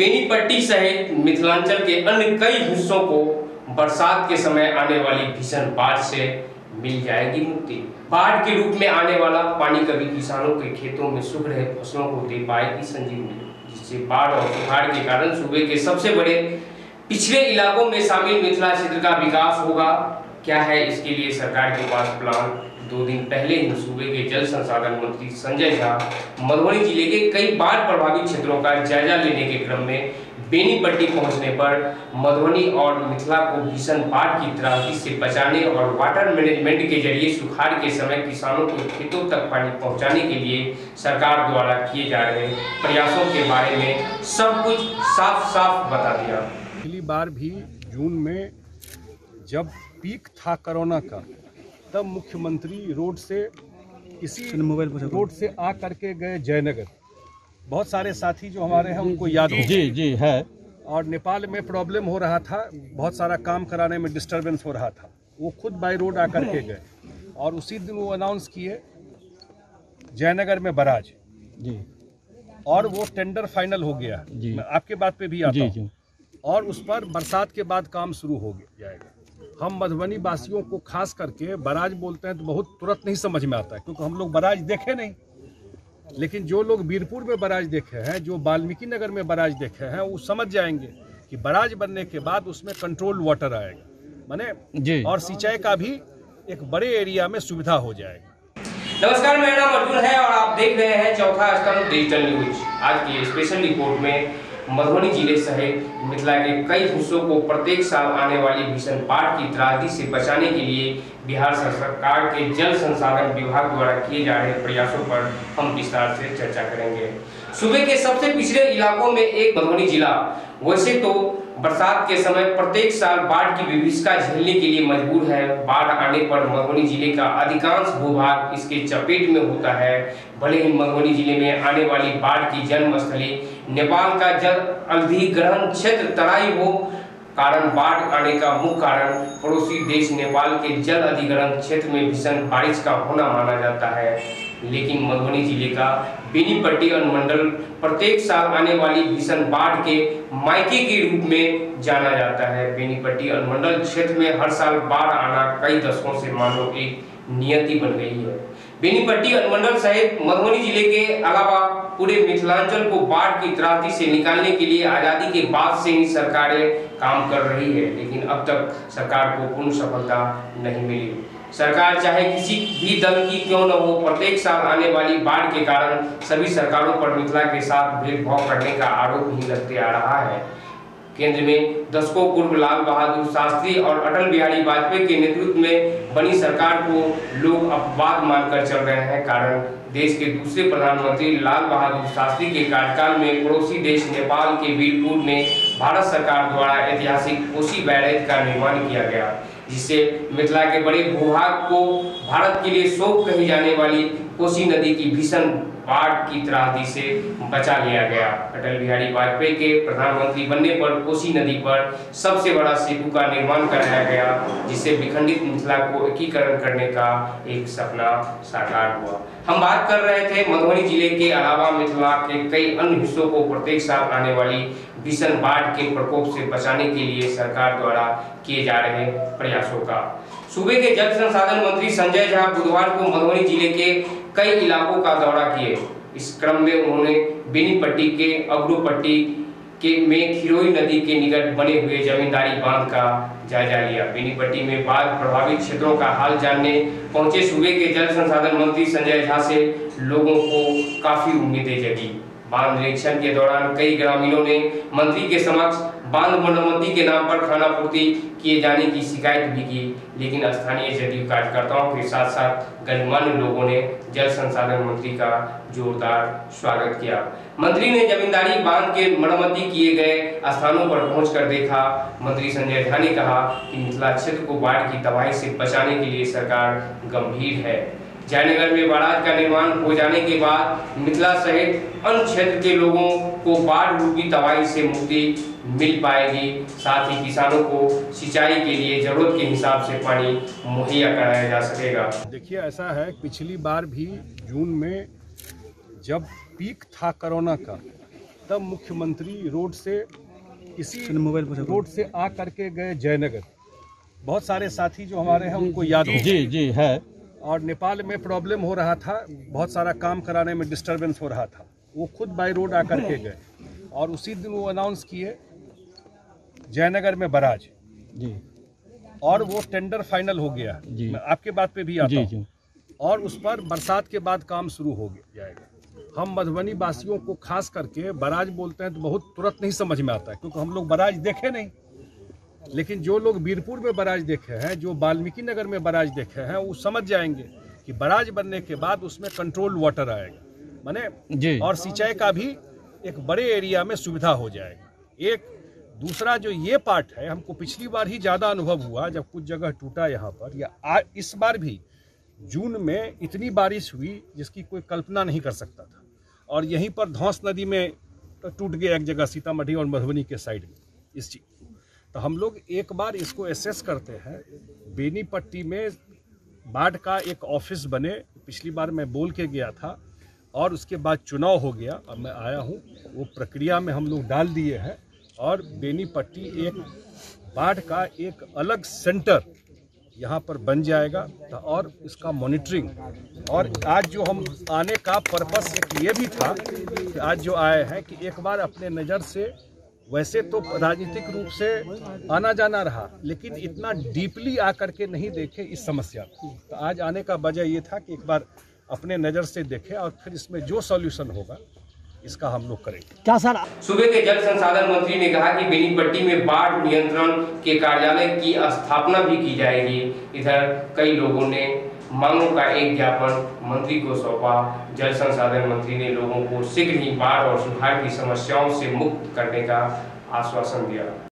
बेनीपट्टी सहित मिथिलांचल के अन्य कई हिस्सों को बरसात के समय आने वाली भीषण बाढ़ से मिल जाएगी मुक्ति। बाढ़ के रूप में आने वाला पानी कभी किसानों के खेतों में सूख रहे फसलों को दे पाएगी संजीवनी, जिससे बाढ़ और सुखाड़ के कारण सूबे के सबसे बड़े पिछड़े इलाकों में शामिल मिथिला क्षेत्र का विकास होगा। क्या है इसके लिए सरकार के पास प्लान? 2 दिन पहले ही सूबे के जल संसाधन मंत्री संजय झा मधुबनी जिले के कई बाढ़ प्रभावित क्षेत्रों का जायजा लेने के क्रम में बेनीपट्टी पहुंचने पर मधुबनी और मिथिला को भीषण बाढ़ की त्रासदी से बचाने और वाटर मैनेजमेंट के जरिए सुखाड़ के समय किसानों को खेतों तक पानी पहुंचाने के लिए सरकार द्वारा किए जा रहे प्रयासों के बारे में सब कुछ साफ साफ बता दिया। पिछली बार भी जून में जब पीक था कोरोना का, तब मुख्यमंत्री रोड से आ करके गए जयनगर। बहुत सारे साथी जो हमारे हैं उनको याद हो जी है। और नेपाल में प्रॉब्लम हो रहा था, बहुत सारा काम कराने में डिस्टरबेंस हो रहा था, वो खुद बाय रोड आकर के गए और उसी दिन वो अनाउंस किए जयनगर में बराज जी, और वो टेंडर फाइनल हो गया जी। मैं आपके बात पे भी आता हूँ और उस पर बरसात के बाद काम शुरू हो जाएगा। हम मधुबनी वासियों को खास करके बराज बोलते हैं तो बहुत तुरंत नहीं समझ में आता है, क्योंकि हम लोग बराज देखे नहीं। लेकिन जो लोग बीरपुर में बराज देखे हैं, जो वाल्मीकि नगर में बराज देखे हैं, वो समझ जाएंगे कि बराज बनने के बाद उसमें कंट्रोल वाटर आएगा, माने और सिंचाई का भी एक बड़े एरिया में सुविधा हो जाएगी। नमस्कार, मेरा नाम अर्जुन है और आप देख रहे हैं चौथा स्तंभ डिजिटल न्यूज। आज की स्पेशल रिपोर्ट में मधुबनी जिले सहित मिथिला के कई हिस्सों को प्रत्येक साल आने वाली भीषण बाढ़ की त्रासदी से बचाने के लिए बिहार सरकार के जल संसाधन विभाग द्वारा किए जा रहे प्रयासों पर हम विस्तार से चर्चा करेंगे। सूबे के सबसे पिछड़े इलाकों में एक मधुबनी जिला वैसे तो बरसात के समय प्रत्येक साल बाढ़ की विभीषिका झेलने के लिए मजबूर है। बाढ़ आने पर मधुबनी जिले का अधिकांश भूभाग इसके चपेट में होता है। भले ही मधुबनी जिले में आने वाली बाढ़ की जन्मस्थली नेपाल का जल अधिग्रहण क्षेत्र तराई हो, कारण बाढ़ आने का मुख्य कारण पड़ोसी देश नेपाल के जल अधिग्रहण क्षेत्र में भीषण बारिश का होना माना जाता है। लेकिन मधुबनी जिले का बेनीपट्टी अनुमंडल प्रत्येक साल आने वाली भीषण बाढ़ के मायके के रूप में जाना जाता है। बेनीपट्टी अनुमंडल क्षेत्र में हर साल बाढ़ आना कई दशकों से मानो एक नियति बन गई है। बेनीपट्टी अनुमंडल सहित मधुबनी जिले के अलावा पूरे मिथिलांचल को बाढ़ की त्रासदी से निकालने के लिए आजादी के बाद से ही सरकारें काम कर रही है, लेकिन अब तक सरकार को पूर्ण सफलता नहीं मिली। सरकार चाहे किसी भी दल की क्यों न हो, प्रत्येक साल आने वाली बाढ़ के कारण सभी सरकारों पर मिथिला के साथ भेदभाव करने का आरोप ही लगते आ रहा है। केंद्र में दशकों पूर्व लाल बहादुर शास्त्री और अटल बिहारी वाजपेयी के नेतृत्व में बनी सरकार को लोग अपवाद मानकर चल रहे हैं। कारण देश के दूसरे प्रधानमंत्री लाल बहादुर शास्त्री के कार्यकाल में पड़ोसी देश नेपाल के बीरपुर में भारत सरकार द्वारा ऐतिहासिक कोसी बैरेज का निर्माण किया गया, जिससे मिथिला के बड़े भूभाग को भारत के लिए शोक कही जाने वाली कोसी नदी की भीषण बाढ़ की त्रासदी से बचा लिया गया। अटल बिहारी वाजपेयी के प्रधानमंत्री बनने पर कोसी नदी पर सबसे बड़ा सेतु का निर्माण कराया गया, जिससे विखंडित मिथिला को एकीकरण करने का एक सपना साकार हुआ। हम बात कर रहे थे मधुबनी जिले के अलावा मिथिला के कई अन्य हिस्सों को प्रत्येक साल आने वाली भीषण बाढ़ के प्रकोप से बचाने के लिए सरकार द्वारा किए जा रहे प्रयासों का। सूबे के जल संसाधन मंत्री संजय झा बुधवार को मधुबनी जिले के कई इलाकों का दौरा किए। इस क्रम में उन्होंने बेनीपट्टी के अगरूपट्टी में खिरोई नदी के निकट बने हुए जमींदारी बांध का जायजा लिया। बेनीपट्टी में बाढ़ प्रभावित क्षेत्रों का हाल जानने पहुंचे सूबे के जल संसाधन मंत्री संजय झा से लोगों को काफी उम्मीदें जगी। बांध निरीक्षण के दौरान कई ग्रामीणों ने मंत्री के समक्ष बांध मरम्मती के नाम पर खानापूर्ति किए जाने की शिकायत भी की, लेकिन स्थानीय जदयू कार्यकर्ताओं के साथ साथ गणमान्य लोगों ने जल संसाधन मंत्री का जोरदार स्वागत किया। मंत्री ने जमींदारी बांध के मरम्मती किए गए स्थानों पर पहुंचकर देखा। मंत्री संजय झा ने कहा कि मिथिला क्षेत्र को बाढ़ की तबाही से बचाने के लिए सरकार गंभीर है। जयनगर में बराज का निर्माण हो जाने के बाद मिथिला सहित अन्य क्षेत्र के लोगों को बाढ़ रूपी तबाही से मुक्ति मिल पाएगी। साथ ही किसानों को सिंचाई के लिए जरूरत के हिसाब से पानी मुहैया कराया जा सकेगा। देखिए, ऐसा है, पिछली बार भी जून में जब पीक था कोरोना का, तब मुख्यमंत्री रोड से इसी रोड से आ करके गए जयनगर। बहुत सारे साथी जो हमारे हैं उनको याद हो। जी है। और नेपाल में प्रॉब्लम हो रहा था, बहुत सारा काम कराने में डिस्टरबेंस हो रहा था, वो खुद बाई रोड आकर के गए और उसी दिन वो अनाउंस किए जयनगर में बराज जी, और वो टेंडर फाइनल हो गया जी। मैं आपके बात पे भी आता हूँ और उस पर बरसात के बाद काम शुरू हो जाएगा। हम मधुबनी वासियों को खास करके बराज बोलते हैं तो बहुत तुरंत नहीं समझ में आता है, क्योंकि हम लोग बराज देखे नहीं, लेकिन जो लोग बीरपुर में बराज देखे हैं, जो वाल्मीकि नगर में बराज देखे हैं, वो समझ जाएंगे कि बराज बनने के बाद उसमें कंट्रोल वाटर आएगा, माने और सिंचाई का भी एक बड़े एरिया में सुविधा हो जाएगा। एक दूसरा जो ये पार्ट है, हमको पिछली बार ही ज़्यादा अनुभव हुआ जब कुछ जगह टूटा यहाँ पर, या इस बार भी जून में इतनी बारिश हुई जिसकी कोई कल्पना नहीं कर सकता था, और यहीं पर धौंस नदी में टूट गया एक जगह सीतामढ़ी और मधुबनी के साइड में इस चीज़। तो हम लोग एक बार इसको एसेस करते हैं। बेनीपट्टी में बाढ़ का एक ऑफिस बने, पिछली बार मैं बोल के गया था, और उसके बाद चुनाव हो गया, अब मैं आया हूँ, वो प्रक्रिया में हम लोग डाल दिए हैं, और बेनीपट्टी एक बाढ़ का एक अलग सेंटर यहाँ पर बन जाएगा। और इसका मॉनिटरिंग, और आज जो हम आने का पर्पस एक ये भी था कि आज जो आए हैं कि एक बार अपने नज़र से, वैसे तो राजनीतिक रूप से आना जाना रहा, लेकिन इतना डीपली आकर के नहीं देखे इस समस्या को। तो आज आने का वजह ये था कि एक बार अपने नज़र से देखें और फिर इसमें जो सॉल्यूशन होगा इसका हम लोग करेंगे। क्या सर, सूबे के जल संसाधन मंत्री ने कहा कि बेनीपट्टी में बाढ़ नियंत्रण के कार्यालय की स्थापना भी की जाएगी। इधर कई लोगों ने मांगों का एक ज्ञापन मंत्री को सौंपा। जल संसाधन मंत्री ने लोगों को शीघ्र ही बाढ़ और सुखाड़ की समस्याओं से मुक्त करने का आश्वासन दिया।